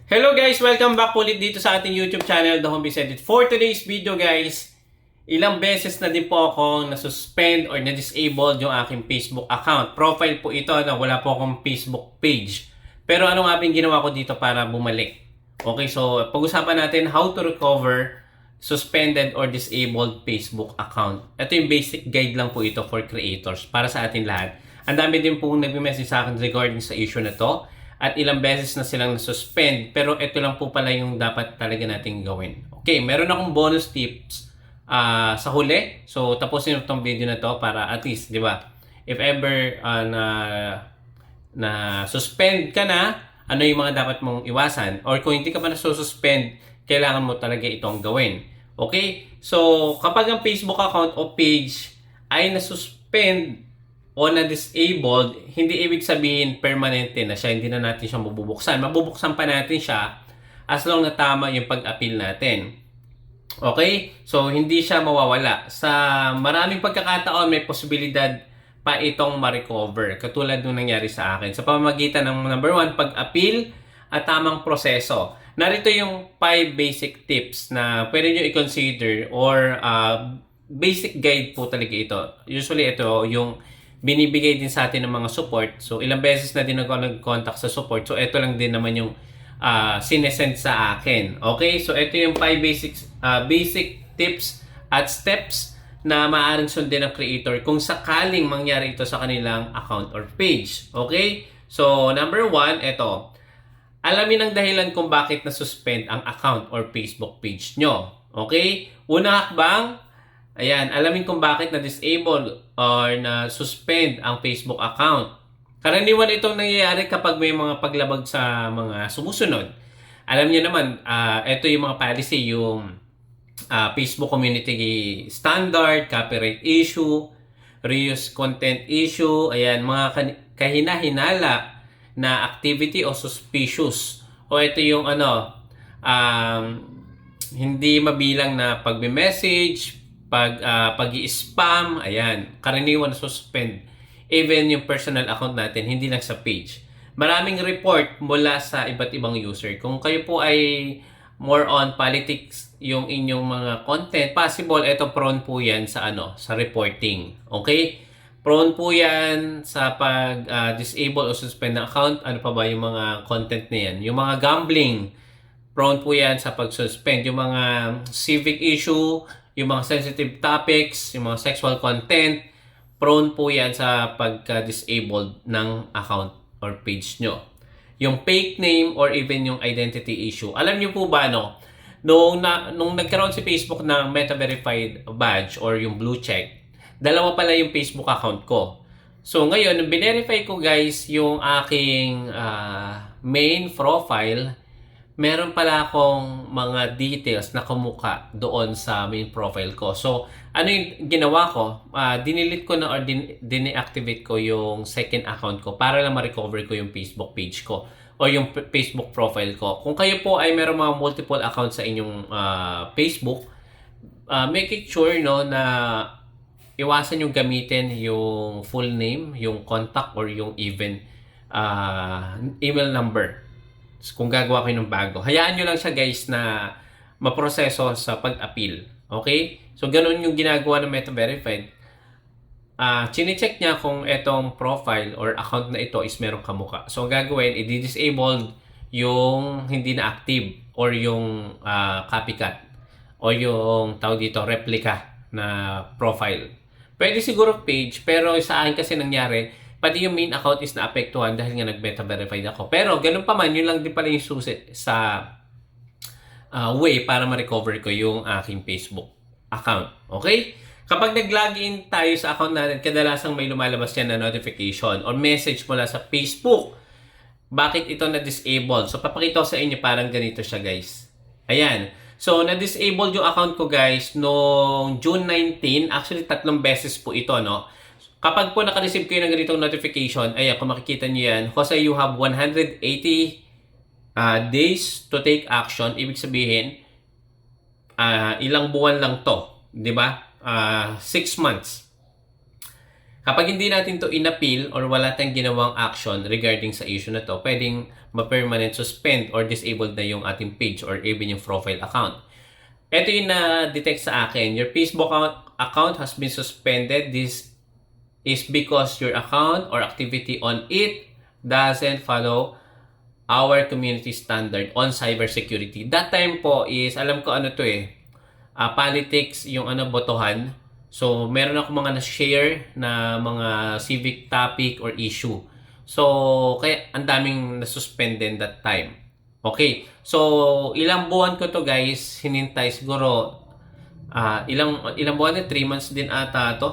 Hello guys! Welcome back ulit dito sa ating YouTube channel, The Home Biz Edit. For today's video guys, ilang beses na din po akong na-suspend or na-disabled yung aking Facebook account. Profile po ito na wala po akong Facebook page. Pero ano nga ginawa ko dito para bumalik? Okay, so pag-usapan natin how to recover suspended or disabled Facebook account. Ito yung basic guide lang po ito for creators para sa atin lahat. Ang dami din pong nag-message sa akin regarding sa issue na to. At ilang beses na silang na-suspend. Pero ito lang po pala yung dapat talaga nating gawin. Okay, meron akong bonus tips sa huli. So, tapusin itong video na to para at least, di ba? If ever na suspend ka na, ano yung mga dapat mong iwasan? Or kung hindi ka pa na-suspend, kailangan mo talaga itong gawin. Okay? So, kapag ang Facebook account o page ay na-suspend o na-disabled, hindi ibig sabihin permanente na siya, hindi na natin siya mabubuksan. Mabubuksan pa natin siya as long na tama yung pag-appeal natin. Okay? So, hindi siya mawawala. Sa maraming pagkakataon, may posibilidad pa itong ma-recover. Katulad nung nangyari sa akin. Sa pamamagitan ng number 1, pag-appeal at tamang proseso. Narito yung 5 basic tips na pwede nyo i-consider or basic guide po talaga ito. Usually ito yung binibigay din sa atin ng mga support. So, ilang beses na din ako nag-contact sa support. So, ito lang din naman yung sinesend sa akin. Okay? So, ito yung 5 basic tips at steps na maaaring sundin ng creator kung sakaling mangyari ito sa kanilang account or page. Okay? So, number 1, ito. Alamin ang dahilan kung bakit na-suspend ang account or Facebook page nyo. Okay? Unang hakbang, ayan, alamin kung bakit na-disable or na-suspend ang Facebook account. Karaniwan itong nangyayari kapag may mga paglabag sa mga sumusunod. Alam niyo naman, ito yung mga policy, yung Facebook Community Standard, copyright issue, reuse content issue, ayan, mga kahina-hinala na activity o suspicious. O ito yung hindi mabilang na pagme-message, pag-i-spam, ayan, karaniwan suspend. Even yung personal account natin, hindi lang sa page. Maraming report mula sa iba't ibang user. Kung kayo po ay more on politics yung inyong mga content, possible ito prone po yan sa sa reporting. Okay? Prone po yan sa pag-disable o suspend ng account. Ano pa ba yung mga content na yan? Yung mga gambling, prone po yan sa pag-suspend. Yung mga civic issue, yung mga sensitive topics, yung mga sexual content, prone po yan sa pagka-disabled ng account or page nyo. Yung fake name or even yung identity issue. Alam nyo po ba, nung nagkaroon si Facebook ng Meta Verified badge or yung blue check, dalawa pala yung Facebook account ko. So ngayon, nung binerify ko guys yung aking main profile, meron pala akong mga details na kumuka doon sa main profile ko. So, ano yung ginawa ko? Dinilit ko na or deactivate ko yung second account ko para lang ma-recover ko yung Facebook page ko o yung Facebook profile ko. Kung kayo po ay meron mga multiple accounts sa inyong Facebook, make it sure na iwasan yung gamitin yung full name, yung contact, or yung even email number. Kung gagawa kayo ng bago. Hayaan nyo lang siya guys na maproseso sa pag-appeal. Okay? So, ganun yung ginagawa ng Meta Verified. Chine-check niya kung etong profile or account na ito is merong kamuka. So, ang gagawin, i-disable yung hindi na active or yung copycat o yung tawag dito, replica na profile. Pwede siguro page, pero sa akin kasi nangyari, pati yung main account is naapektuhan dahil nga nag-meta verified ako. Pero ganun pa man, yun lang din pala yung susi sa way para ma-recover ko yung aking Facebook account. Okay? Kapag nag-login tayo sa account natin, kadalasang may lumalabas yan na notification or message mula sa Facebook. Bakit ito na-disable? So, papakita ko sa inyo parang ganito siya guys. Ayan. So, na-disable yung account ko guys noong June 19. Actually, 3 beses po ito, Kapag po naka-receive kayo ng ganitong notification, ayan, kung makikita nyo yan, kasi you have 180 days to take action. Ibig sabihin, ilang buwan lang to, di ba? 6 months. Kapag hindi natin to inappeal or wala tayong ginawang action regarding sa issue na to, pwedeng ma-permanent suspend or disabled na yung ating page or even yung profile account. Ito yung na-detect sa akin. Your Facebook account has been suspended. This is because your account or activity on it doesn't follow our community standard on cybersecurity. That time po is, alam ko ano to politics, yung botohan. So, meron ako mga na-share na mga civic topic or issue. So, kaya ang daming na-suspend din that time. Okay. So, ilang buwan ko to guys, hinintay siguro ilang buwan din, 3 months din ata to.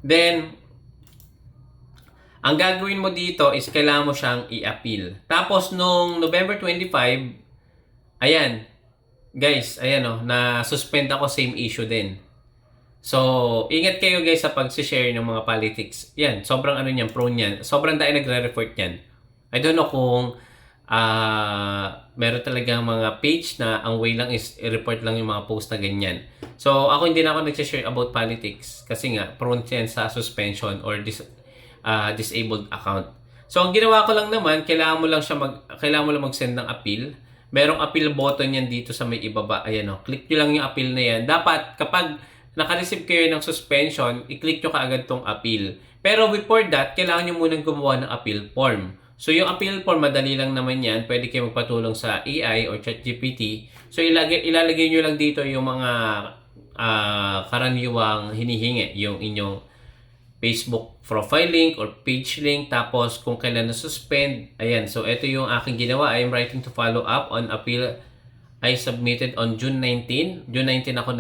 Then, ang gagawin mo dito is kailangan mo siyang i-appeal. Tapos, nung November 25, ayan, guys, ayan na-suspend ako, same issue din. So, ingat kayo guys sa pag-share ng mga politics. Yan, sobrang niyan, prone yan. Sobrang dahil nagre-report yan. I don't know kung meron talagang mga page na ang way lang is i-report lang yung mga post na ganyan. So, ako hindi na ako nag-share about politics kasi nga, prone yan sa suspension or disabled account. So, ang ginawa ko lang naman, kailangan mo lang mag-send ng appeal. Merong appeal button yan dito sa may ibaba. Ayan click nyo lang yung appeal na yan. Dapat kapag naka-receive kayo ng suspension, i-click nyo kaagad tong appeal. Pero before that, kailangan nyo munang gumawa ng appeal form. So, yung appeal form, madali lang naman yan. Pwede kayo magpatulong sa AI or ChatGPT. So, ilalagay nyo lang dito yung mga karaniwang hinihingi. Yung inyong Facebook profile link or page link. Tapos, kung kailan na-suspend. Ayan. So, ito yung aking ginawa. I am writing to follow up on appeal I submitted on June 19. June 19 ako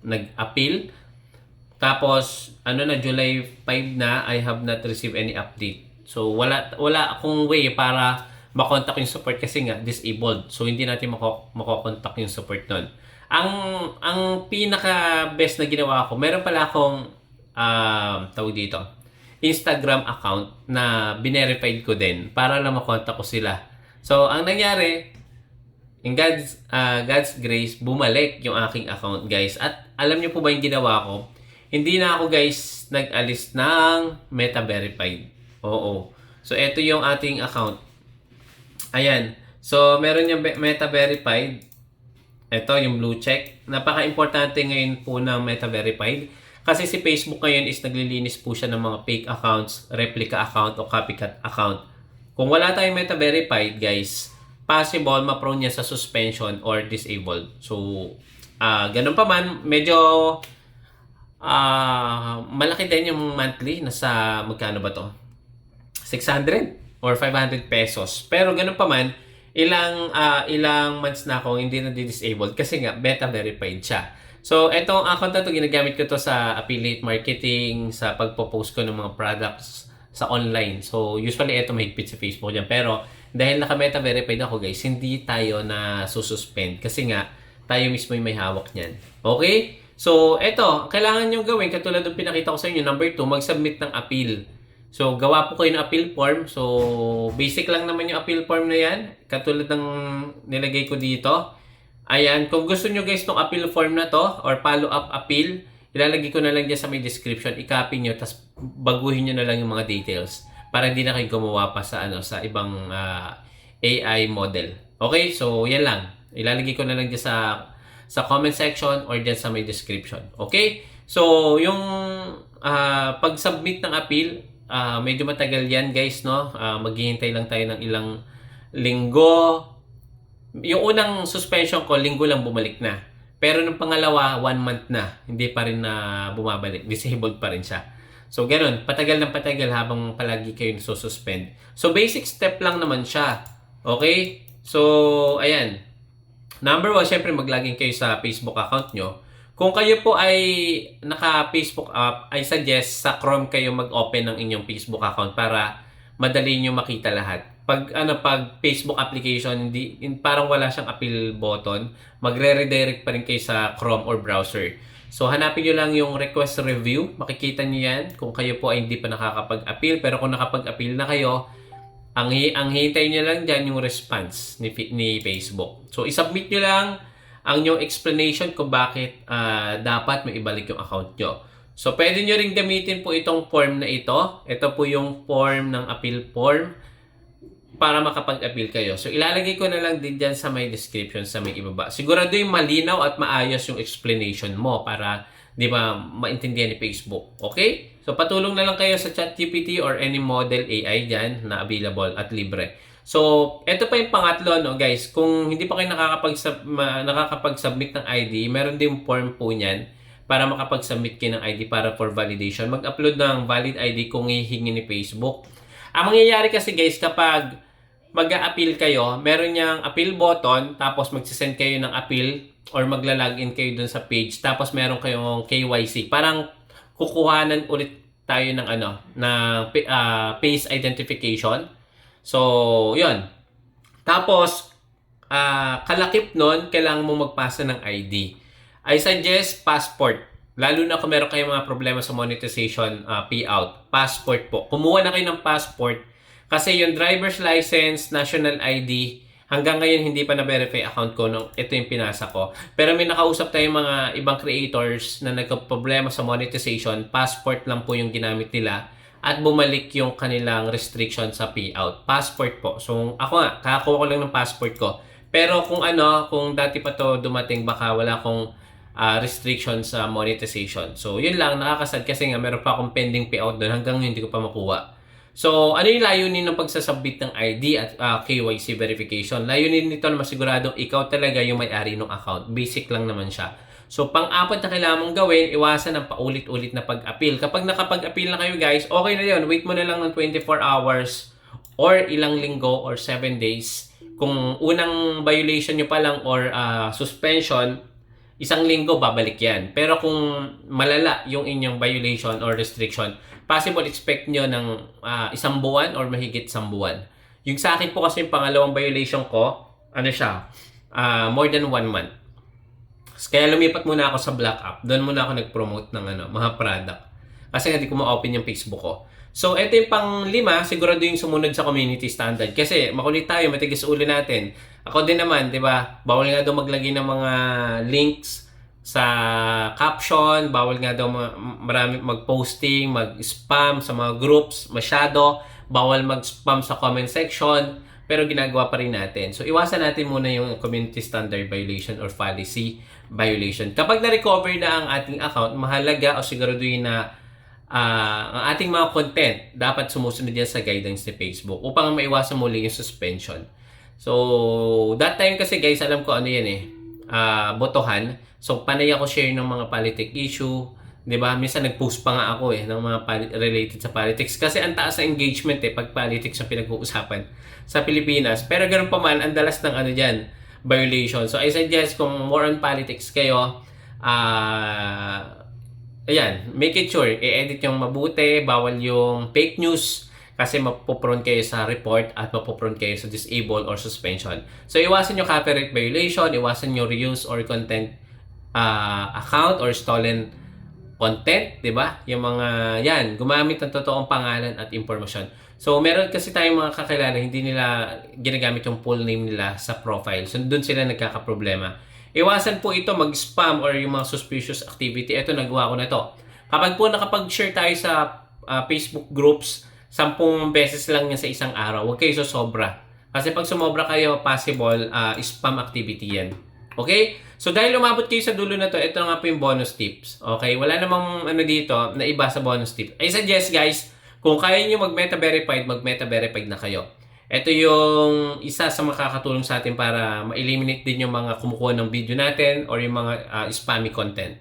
nag-appeal. Tapos July 5 na, I have not received any update. So wala akong way para makontak yung support kasi nga disabled. So hindi natin makokontak yung support nun. Ang pinaka best na ginawa ko, meron pala akong tawag dito, Instagram account na binerified ko din para lang makontak ko sila. So ang nangyari, in God's grace, bumalik yung aking account, guys. At alam niyo po ba yung ginawa ko? Hindi na ako, guys, nag-alis ng Meta Verified. Oo. So, ito yung ating account. Ayan. So, meron yung Meta Verified. Ito, yung blue check. Napaka-importante ngayon po ng Meta Verified. Kasi si Facebook ngayon is naglilinis po siya ng mga fake accounts, replica account, o copycat account. Kung wala tayong Meta Verified, guys, possible ma-prone niya sa suspension or disabled. So, ganun pa man, medyo malaki din yung monthly. Nasa, magkano ba to? 600 or 500 pesos. Pero ganun pa man, ilang months na ako hindi na disabled kasi nga, beta verified siya. So, etong account na to, ginagamit ko to sa affiliate marketing, sa pagpo-post ko ng mga products sa online. So, usually ito mahigpit sa Facebook dyan. Pero, dahil naka-meta verified ako guys, hindi tayo na sususpend kasi nga tayo mismo yung may hawak niyan. Okay? So, eto, kailangan nyo gawin katulad ng pinakita ko sa inyo. Number 2, mag-submit ng appeal. So, gawa po kayo ng appeal form. So, basic lang naman yung appeal form na yan. Katulad ng nilagay ko dito. Ayan, kung gusto nyo guys ng appeal form na to or follow-up appeal, ilalagay ko na lang dyan sa may description. I-copy nyo, tapos baguhin nyo na lang yung mga details para hindi na kayo gumawa pa sa ibang AI model. Okay? So, yan lang. Ilalagay ko na lang dyan sa comment section or dyan sa may description. Okay? So, yung pag-submit ng appeal, medyo matagal yan guys, no? Maghihintay lang tayo ng ilang linggo. Yung unang suspension ko, linggo lang bumalik na. Pero nung pangalawa, 1 month na. Hindi pa rin na bumabalik. Disabled pa rin siya. So, ganun. Patagal ng patagal habang palagi kayo nasususpend. So, basic step lang naman siya. Okay? So, ayan. Number 1, syempre mag-login kayo sa Facebook account nyo. Kung kayo po ay naka-Facebook app, I suggest sa Chrome kayo mag-open ng inyong Facebook account para madali nyo makita lahat. Pag Facebook application, parang wala siyang appeal button, magre-redirect pa rin kayo sa Chrome or browser. So, hanapin nyo lang yung request review. Makikita nyo yan kung kayo po ay hindi pa nakakapag-appeal. Pero kung nakapag-appeal na kayo, ang hintay nyo lang dyan yung response ni Facebook. So, isubmit nyo lang ang yung explanation kung bakit dapat may ibalik yung account nyo. So, pwede nyo rin gamitin po itong form na ito. Ito po yung form ng appeal form para makapag-appeal kayo. So, ilalagay ko na lang din dyan sa may description, sa may ibaba. Sigurado yung malinaw at maayos yung explanation mo para, di ba, maintindihan ni Facebook. Okay? So, patulong na lang kayo sa ChatGPT or any model AI dyan na available at libre. So, ito pa yung pangatlo, no, guys. Kung hindi pa kayo nakakapag-submit ng ID, meron din form po niyan para makapag-submit kayo ng ID para for validation. Mag-upload ng valid ID kung hihingi ni Facebook. Ang mangyayari kasi, guys, kapag mag-a-appeal kayo, meron niyang appeal button, tapos magsisend kayo ng appeal or magla-login kayo dun sa page, tapos meron kayong KYC. Parang kukuhanan ulit tayo ng face identification. So, yun. Tapos, kalakip nun, kailangan mo magpasa ng ID. I suggest passport. Lalo na kung meron kayong mga problema sa monetization payout. Passport po. Kumuha na kayo ng passport. Kasi yung driver's license, national ID, hanggang ngayon hindi pa na-verify account ko nung ito yung pinasa ko. Pero may nakausap tayong mga ibang creators na nagka-problema sa monetization. Passport lang po yung ginamit nila at bumalik yung kanilang restriction sa payout. Passport po. So, ako nga, kakakuha ko lang ng passport ko. Pero kung dati pa to dumating, baka wala akong restriction sa monetization. So, yun lang, nakakasad kasi nga meron pa akong pending payout doon hanggang hindi ko pa makuha. So, ano yung layunin ng pagsasubmit ng ID at KYC verification? Layunin nito na masiguradong ikaw talaga yung may-ari ng account. Basic lang naman siya. So, pang-apat na kailangan mong gawin, iwasan ang paulit-ulit na pag-appeal. Kapag nakapag-appeal na kayo, guys, okay na yun. Wait mo na lang ng 24 hours or ilang linggo or 7 days. Kung unang violation nyo pa lang or suspension, isang linggo babalik yan. Pero kung malala yung inyong violation or restriction, possible expect nyo ng isang buwan or mahigit isang buwan. Yung sa akin po kasi yung pangalawang violation ko, more than 1 month. Kaya lumipat muna ako sa Black App. Doon muna ako nag-promote ng mga product. Kasi hindi ko ma-open yung Facebook ko. So, ito yung pang-5, sigurado yung sumunod sa community standard. Kasi makulit tayo, matigas ulo natin. Ako din naman, di ba? Bawal nga daw maglagay ng mga links sa caption. Bawal nga daw marami mag-posting, mag-spam sa mga groups. Masyado. Bawal mag-spam sa comment section. Pero ginagawa pa rin natin. So, iwasan natin muna yung community standard violation or policy violation. Kapag na-recover na ang ating account, mahalaga o siguraduhin na ang ating mga content dapat sumusunod yan sa guidelines ni Facebook upang maiwasan muli yung suspension. So, that time kasi guys, alam ko ano yan botohan. So, panay ako share ng mga politic issue. 'Di ba? Minsan nag-post pa nga ako ng mga related sa politics kasi ang taas ng engagement pag politics ang pinag-uusapan sa Pilipinas. Pero ganoon pa man, ang dalas ng diyan, violation. So I suggest kung more on politics kayo, make it sure i-edit yung mabuti, bawal yung fake news kasi mapoprone kayo sa report at mapoprone kayo sa disable or suspension. So iwasan yung copyright violation, iwasan yung reuse or content account or stolen content, 'di ba? Yung mga gumamit ng totoong pangalan at impormasyon. So, meron kasi tayong mga kakilala, hindi nila ginagamit yung full name nila sa profile. So, doon sila nagkakaproblema. Iwasan po ito mag-spam or yung mga suspicious activity. Ito, nagawa ko na to. Kapag po nakapag-share tayo sa Facebook groups, 10 beses lang yan sa isang araw. Huwag kayo sobra. Kasi pag sumobra kayo, possible spam activity yan. Okay? So, dahil umabot kayo sa dulo na to, ito nga po yung bonus tips. Okay? Wala namang dito na iba sa bonus tips. I suggest, guys, kung kaya nyo mag-meta verified na kayo. Ito yung isa sa makakatulong sa atin para ma-eliminate din yung mga kumukuha ng video natin or yung mga spammy content.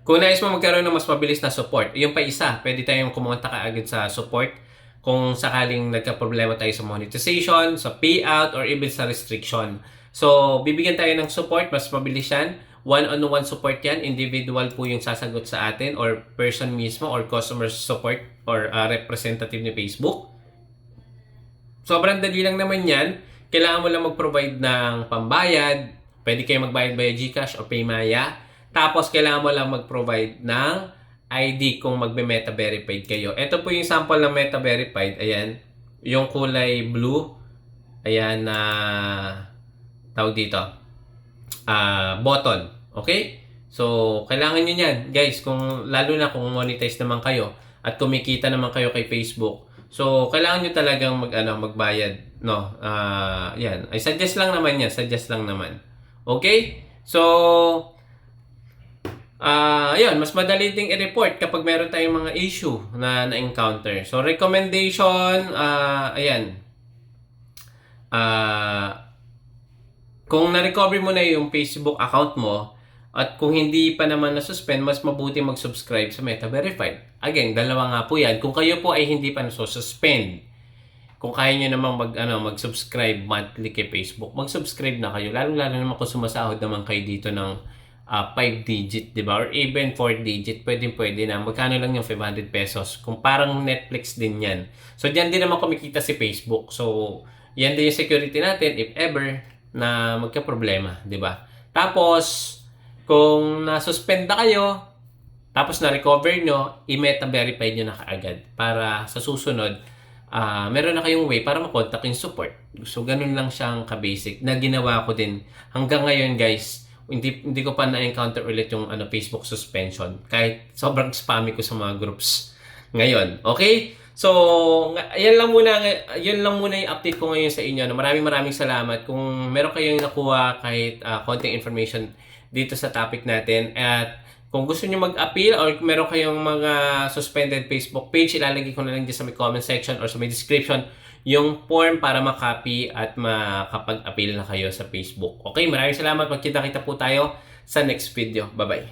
Kung nais mo magkaroon ng mas mabilis na support, yung pa isa, pwede tayong kumonta kaagad sa support kung sakaling nagka-problema tayo sa monetization, sa payout, or even sa restriction. So, bibigyan tayo ng support, mas mabilis yan. One-on-one support yan. Individual po yung sasagot sa atin or person mismo or customer support or representative ni Facebook. Sobrang dali lang naman yan. Kailangan mo lang mag-provide ng pambayad. Pwede kayo magbayad via GCash o Paymaya. Tapos, kailangan mo lang mag-provide ng ID kung magbe-meta verified kayo. Ito po yung sample ng meta verified. Ayan. Yung kulay blue. Ayan na tawag dito. Button. Okay? So, kailangan nyo yan, guys, lalo na kung monetize naman kayo at kumikita naman kayo kay Facebook. So, kailangan nyo talagang magbayad, no? Yan. Ay, suggest lang naman yan. Suggest lang naman. Okay? So, yun, mas madali ding i-report kapag meron tayong mga issue na-encounter. So, recommendation, ayan. Kung na-recover mo na yung Facebook account mo, at kung hindi pa naman na-suspend, mas mabuti mag-subscribe sa Meta Verified. Again, dalawa nga po yan. Kung kayo po ay hindi pa na-suspend, kung kaya nyo namang mag-subscribe monthly kay Facebook, mag-subscribe na kayo. Lalo-lalo naman kung sumasahod naman kayo dito ng 5-digit, di ba? Or even 4-digit, pwede na. Magkano lang yung 500 pesos? Kung parang Netflix din yan. So, diyan din naman kumikita si Facebook. So, yan din yung security natin if ever na magka-problema, di ba? Tapos, kung na-suspend na kayo, tapos na-recover nyo, i-meta verify nyo na kaagad para sa susunod, meron na kayong way para makontak yung support. So, ganun lang siyang ka-basic na ginawa ko din. Hanggang ngayon, guys, hindi ko pa na-encounter ulit yung Facebook suspension. Kahit sobrang spammy ko sa mga groups ngayon. Okay? So, yan lang muna yung update ko ngayon sa inyo. Maraming salamat. Kung meron kayong nakuha kahit konting information dito sa topic natin, at kung gusto niyo mag-appeal or meron kayong mga suspended Facebook page, ilalagay ko na lang dyan sa may comment section or sa may description yung form para makopy at makapag-appeal na kayo sa Facebook. Okay, maraming salamat. Magkita-kita po tayo sa next video. Bye-bye.